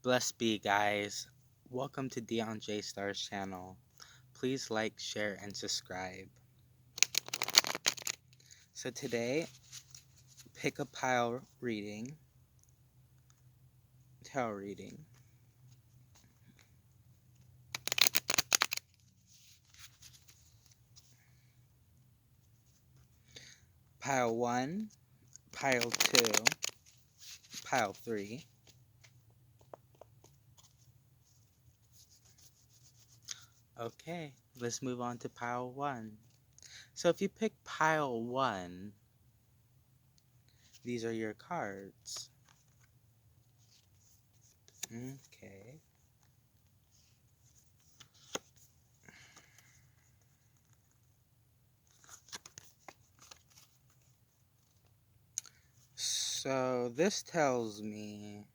Blessed be, guys. Welcome to Dion J Star's channel. Please like, share, and subscribe. So today, pick a pile reading, tarot reading. Pile 1, pile 2, pile 3. Okay, let's move on to pile 1. So if you pick pile 1, these are your cards. Okay. So this tells me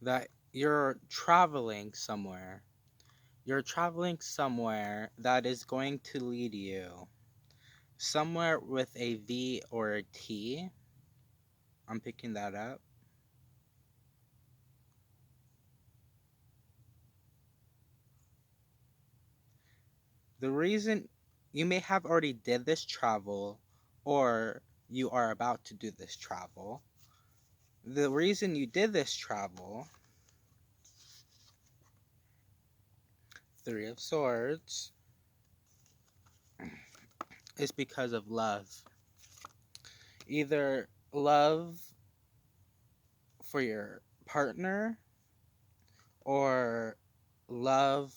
that you're traveling somewhere. You're traveling somewhere that is going to lead you somewhere with a V or a T. I'm picking that up. The reason you may have already did this travel or you are about to do this travel. The reason you did this travel, Three of Swords, is because of love. Either love for your partner or love,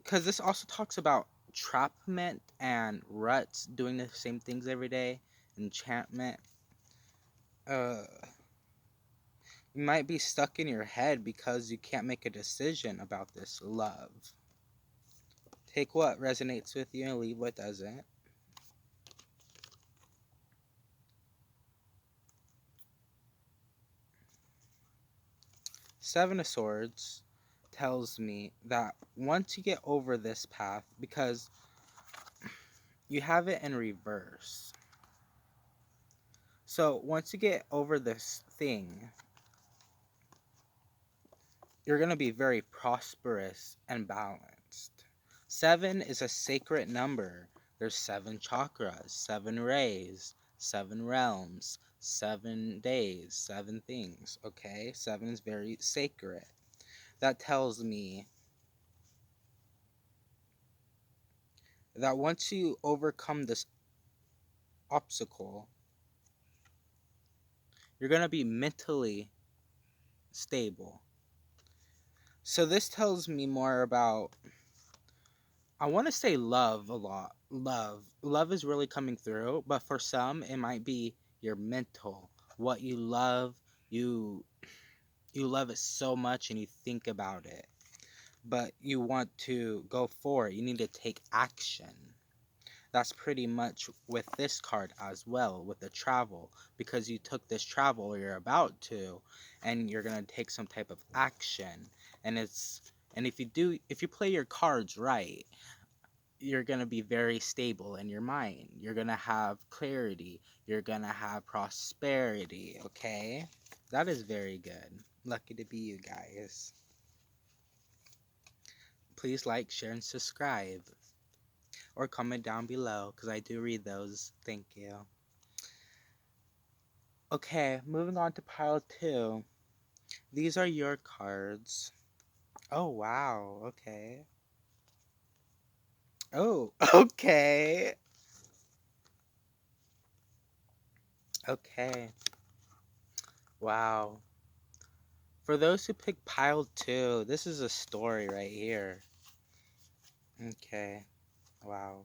because this also talks about entrapment and ruts, doing the same things every day, enchantment. You might be stuck in your head because you can't make a decision about this love. Take what resonates with you and leave what doesn't. Seven of Swords tells me that once you get over this path, because you have it in reverse. So once you get over this thing, you're going to be very prosperous and balanced. 7 is a sacred number. There's 7 chakras, 7 rays, 7 realms, 7 days, 7 things, okay? 7 is very sacred. That tells me that once you overcome this obstacle, you're going to be mentally stable. So this tells me more about, I want to say love a lot. Love is really coming through, but for some it might be your mental. What you love, you love it so much and you think about it, but you want to go for it. You need to take action. That's pretty much with this card as well, with the travel, because you took this travel, or you're about to, and you're going to take some type of action. And if you play your cards right, you're going to be very stable in your mind. You're going to have clarity. You're going to have prosperity, okay? That is very good. Lucky to be you guys. Please like, share, and subscribe. Or comment down below, because I do read those. Thank you. Okay, moving on to pile 2. These are your cards. Oh, wow. Okay. Oh, okay. Okay. Wow. For those who pick pile 2, this is a story right here. Okay. Wow.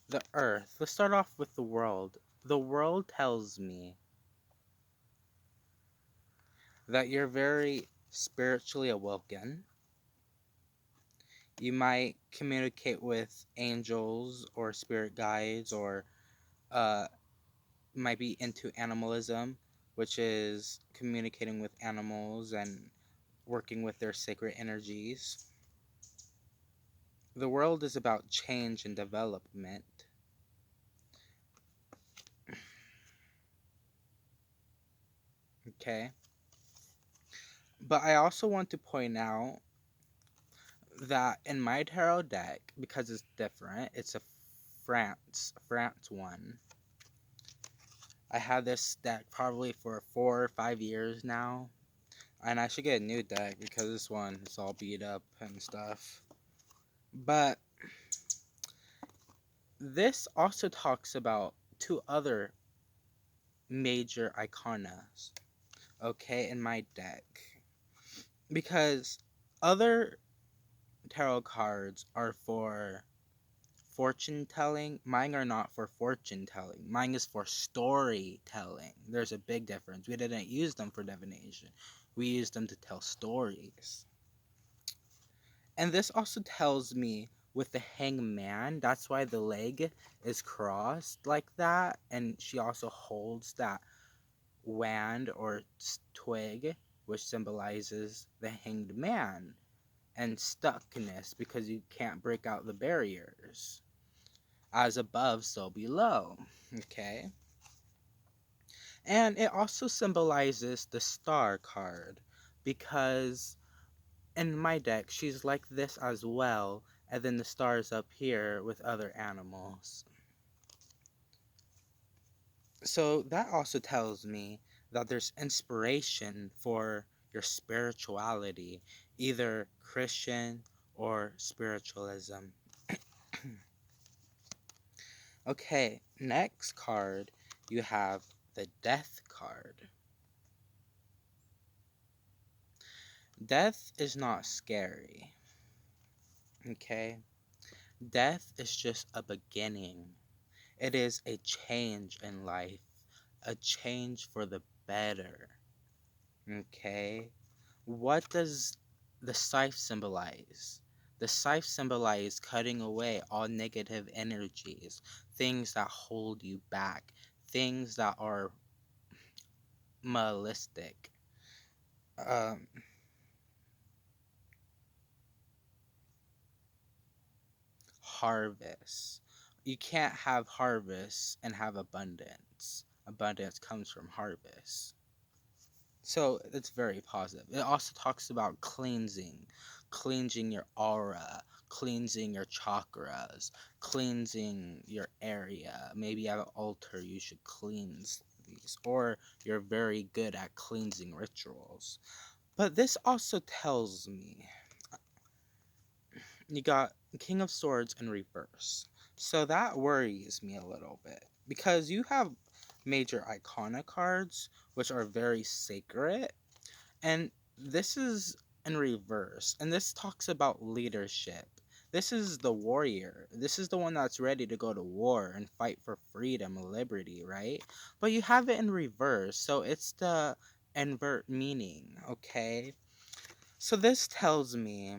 The earth. Let's start off with the world. The world tells me that you're very spiritually awoken. You might communicate with angels or spirit guides, or uh, might be into animalism, which is communicating with animals and working with their sacred energies. The world is about change and development. Okay? But I also want to point out that in my tarot deck, because it's different, it's a France one. I had this deck probably for 4 or 5 years now. And I should get a new deck because this one is all beat up and stuff. But this also talks about two other major iconas, okay, in my deck. Because other tarot cards are for fortune telling. Mine are not for fortune telling. Mine is for storytelling. There's a big difference. We didn't use them for divination. We used them to tell stories. And this also tells me with the hangman, that's why the leg is crossed like that. And she also holds that wand or twig, which symbolizes the hanged man and stuckness because you can't break out the barriers. As above, so below. Okay? And it also symbolizes the star card because in my deck, she's like this as well, and then the stars up here with other animals. So that also tells me that there's inspiration for your spirituality, either Christian or spiritualism. Okay, next card, you have the Death card. Death is not scary, okay? Death is just a beginning. It is a change in life, a change for the better. Okay? What does the scythe symbolize? The scythe symbolizes cutting away all negative energies, things that hold you back, things that are malistic. Um, Harvest. You can't have harvest and have abundance. Abundance comes from harvest. So it's very positive. It also talks about cleansing your aura, cleansing your chakras, cleansing your area. Maybe at an altar you should cleanse these, or you're very good at cleansing rituals. But this also tells me you got King of Swords in reverse. So that worries me a little bit because you have major icona cards which are very sacred, and this is in reverse, and this talks about leadership. This is the warrior. This is the one that's ready to go to war and fight for freedom and liberty, right? But you have it in reverse, so it's the invert meaning, okay? So this tells me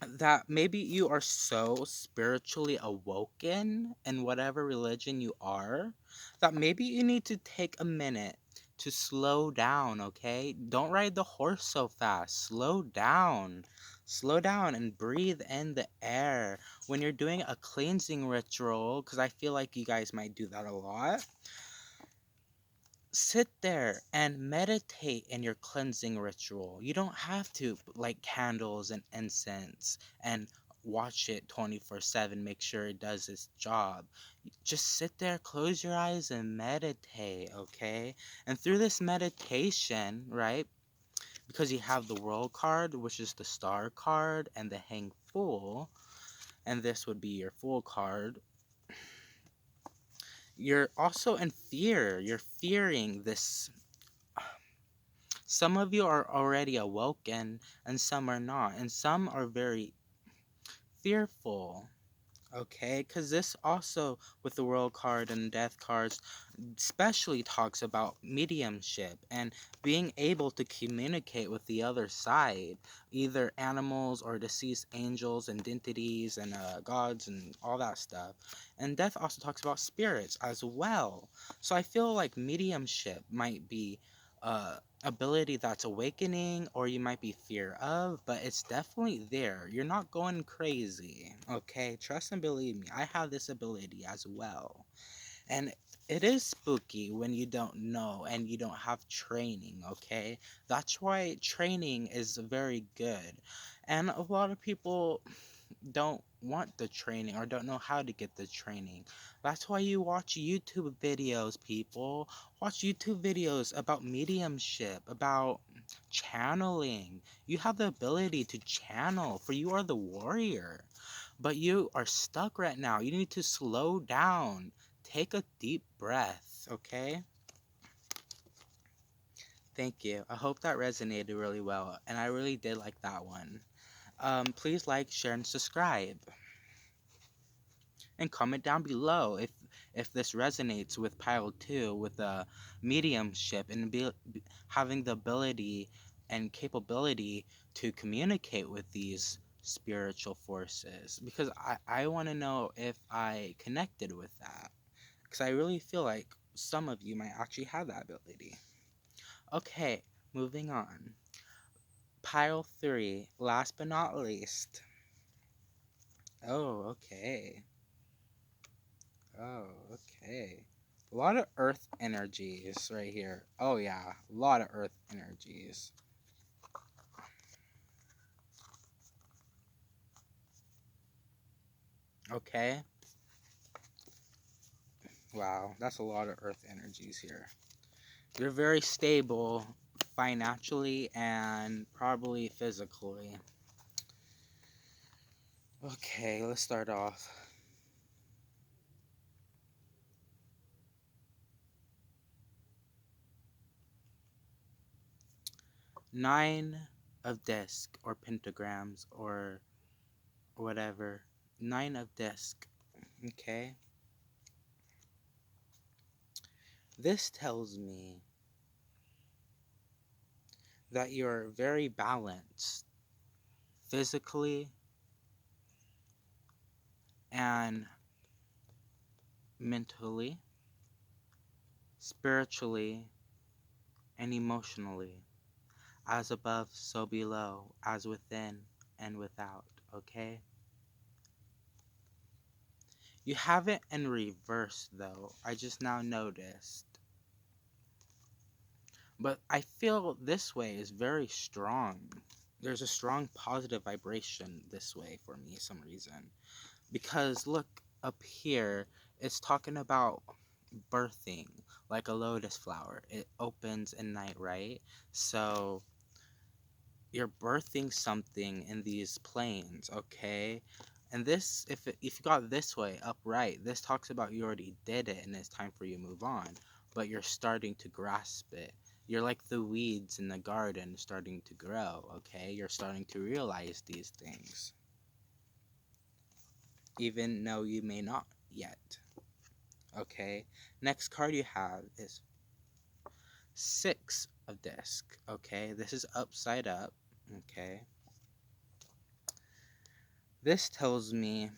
that maybe you are so spiritually awoken in whatever religion you are that maybe you need to take a minute to slow down, okay? Don't ride the horse so fast. Slow down. Slow down and breathe in the air. When you're doing a cleansing ritual, because I feel like you guys might do that a lot, sit there and meditate in your cleansing ritual. You don't have to light candles and incense and watch it 24/7, make sure it does its job. Just sit there, close your eyes, and meditate, okay? And through this meditation, right? Because you have the World card, which is the Star card, and the Hang Fool, and this would be your Fool card. You're also in fear. You're fearing this. Some of you are already awoken, and some are not, and some are very fearful. Okay, because this also, with the World card and Death cards, especially talks about mediumship and being able to communicate with the other side, either animals or deceased angels and entities and gods and all that stuff. And Death also talks about spirits as well. So I feel like mediumship might be ability that's awakening, or you might be fear of, but it's definitely there. You're not going crazy, okay? Trust and believe me, I have this ability as well. And it is spooky when you don't know and you don't have training, okay? That's why training is very good. And a lot of people don't want the training or don't know how to get the training. That's why you watch YouTube videos, people. Watch YouTube videos about mediumship, about channeling. You have the ability to channel, for you are the warrior. But you are stuck right now. You need to slow down. Take a deep breath, okay? Thank you. I hope that resonated really well, and I really did like that one. Please like, share, and subscribe. And comment down below if this resonates with pile 2 with the mediumship and having the ability and capability to communicate with these spiritual forces, because I want to know if I connected with that, because I really feel like some of you might actually have that ability. Okay, moving on. Pile 3, last but not least. Oh, okay. Oh, okay. A lot of earth energies right here. Oh, yeah. A lot of earth energies. Okay. Wow. That's a lot of earth energies here. You're very stable financially and probably physically. Okay, let's start off. Nine of disc or pentagrams or whatever. Nine of disc. Okay. This tells me that you're very balanced physically and mentally, spiritually, and emotionally. As above, so below, as within and without, okay? You have it in reverse, though. I just now noticed. But I feel this way is very strong. There's a strong positive vibration this way for me, some reason. Because look up here, it's talking about birthing, like a lotus flower. It opens at night, right? So you're birthing something in these planes, okay? And this, if you got this way upright, this talks about you already did it and it's time for you to move on. But you're starting to grasp it. You're like the weeds in the garden starting to grow, okay? You're starting to realize these things, even though you may not yet. Okay, next card you have is Six of Disc. Okay, this is upside up. Okay, this tells me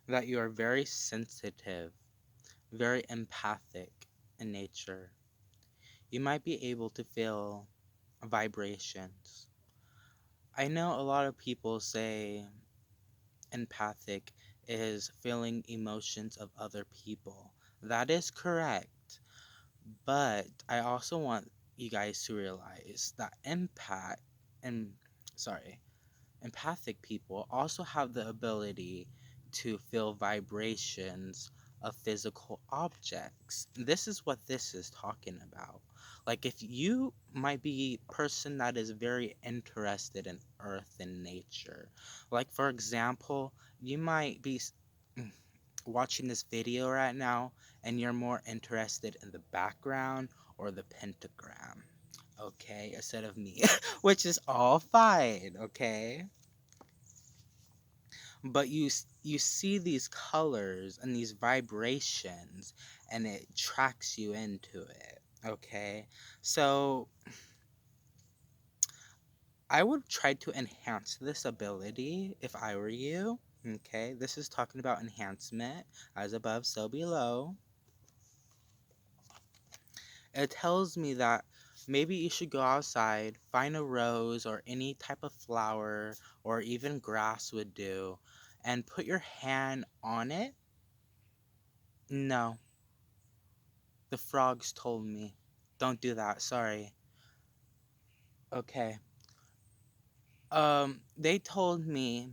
that you are very sensitive, very empathic in nature. You might be able to feel vibrations. I know a lot of people say empathic is feeling emotions of other people. That is correct. But I also want you guys to realize that and sorry, empathic people also have the ability to feel vibrations of physical objects. This is what this is talking about. Like if you might be a person that is very interested in earth and nature. Like for example, you might be watching this video right now and you're more interested in the background or the pentagram, okay, instead of me, which is all fine, okay? But you see these colors and these vibrations and it tracks you into it, okay? So I would try to enhance this ability if I were you, Okay, this is talking about enhancement, as above, so below. It tells me that maybe you should go outside, find a rose or any type of flower or even grass would do, and put your hand on it. No, the frogs told me. Don't do that, sorry. Okay. They told me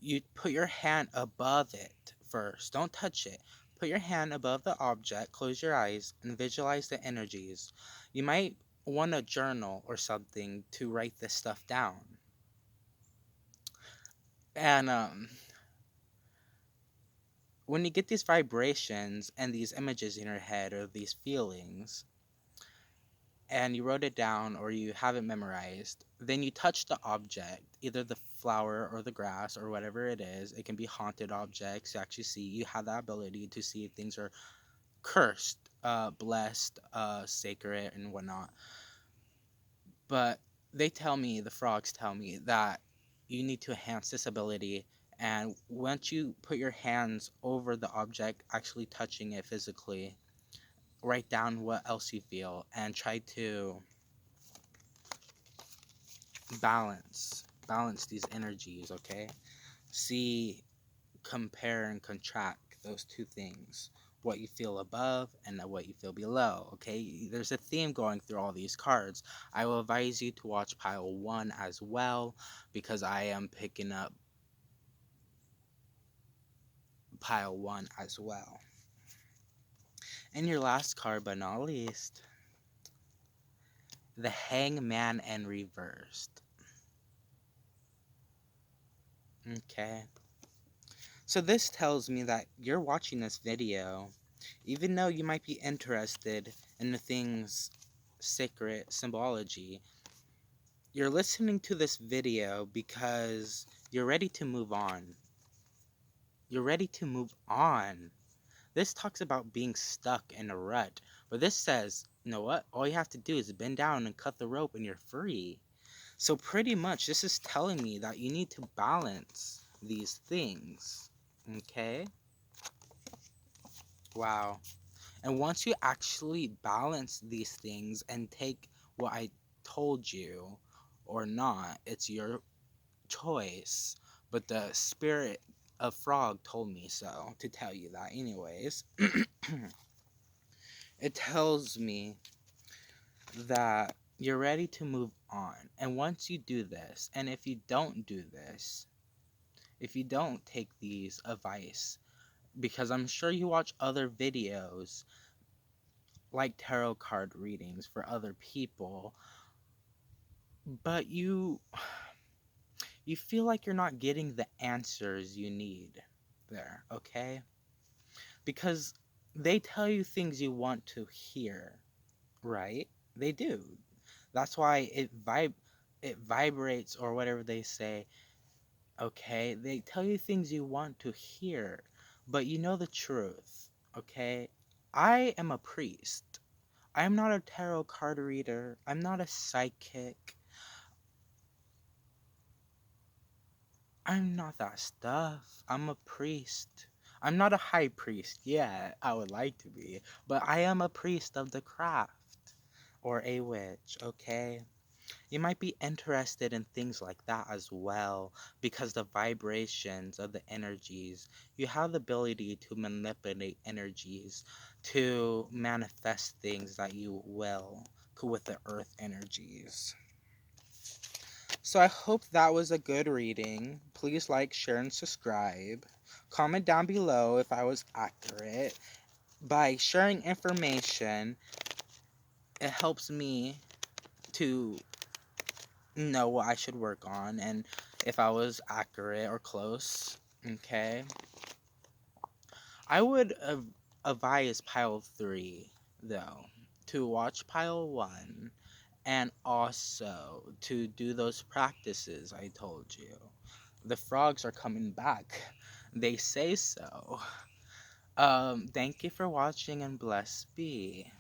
you put your hand above it first. Don't touch it. Put your hand above the object, close your eyes, and visualize the energies. You might want a journal or something to write this stuff down. And when you get these vibrations and these images in your head or these feelings, and you wrote it down or you have it memorized, then you touch the object, either the flower or the grass or whatever it is. It can be haunted objects. You actually see, you have that ability to see if things are cursed, blessed, sacred, and whatnot. But they tell me, the frogs tell me, that you need to enhance this ability. And once you put your hands over the object, actually touching it physically, write down what else you feel and try to balance these energies, okay? See, compare and contract those two things, what you feel above and what you feel below, okay? There's a theme going through all these cards. I will advise you to watch pile 1 as well, because I am picking up pile 1 as well. And your last card, but not least, the Hangman and reversed. Okay, so this tells me that you're watching this video, even though you might be interested in the things sacred symbology. You're listening to this video because you're ready to move on. You're ready to move on. This talks about being stuck in a rut, but this says, you know what? All you have to do is bend down and cut the rope and you're free. So pretty much this is telling me that you need to balance these things. Okay? Wow. And once you actually balance these things and take what I told you or not, it's your choice. But the spirit of frog told me so to tell you that anyways. It tells me that you're ready to move on. And once you do this, and if you don't do this, if you don't take these advice, because I'm sure you watch other videos like tarot card readings for other people, but you feel like you're not getting the answers you need there, okay? Because they tell you things you want to hear, right? They do. That's why it vibrates or whatever they say, okay? They tell you things you want to hear, but you know the truth, okay? I am a priest. I'm not a tarot card reader. I'm not a psychic. I'm not that stuff. I'm a priest. I'm not a high priest yet. I would like to be. But I am a priest of the craft. Or a witch, okay? You might be interested in things like that as well, because the vibrations of the energies, you have the ability to manipulate energies to manifest things that you will with the earth energies. So I hope that was a good reading. Please like, share, and subscribe. Comment down below if I was accurate. By sharing information, it helps me to know what I should work on and if I was accurate or close. Okay. I would advise pile 3, though, to watch pile 1 and also to do those practices I told you. The frogs are coming back. They say so. Thank you for watching and bless be.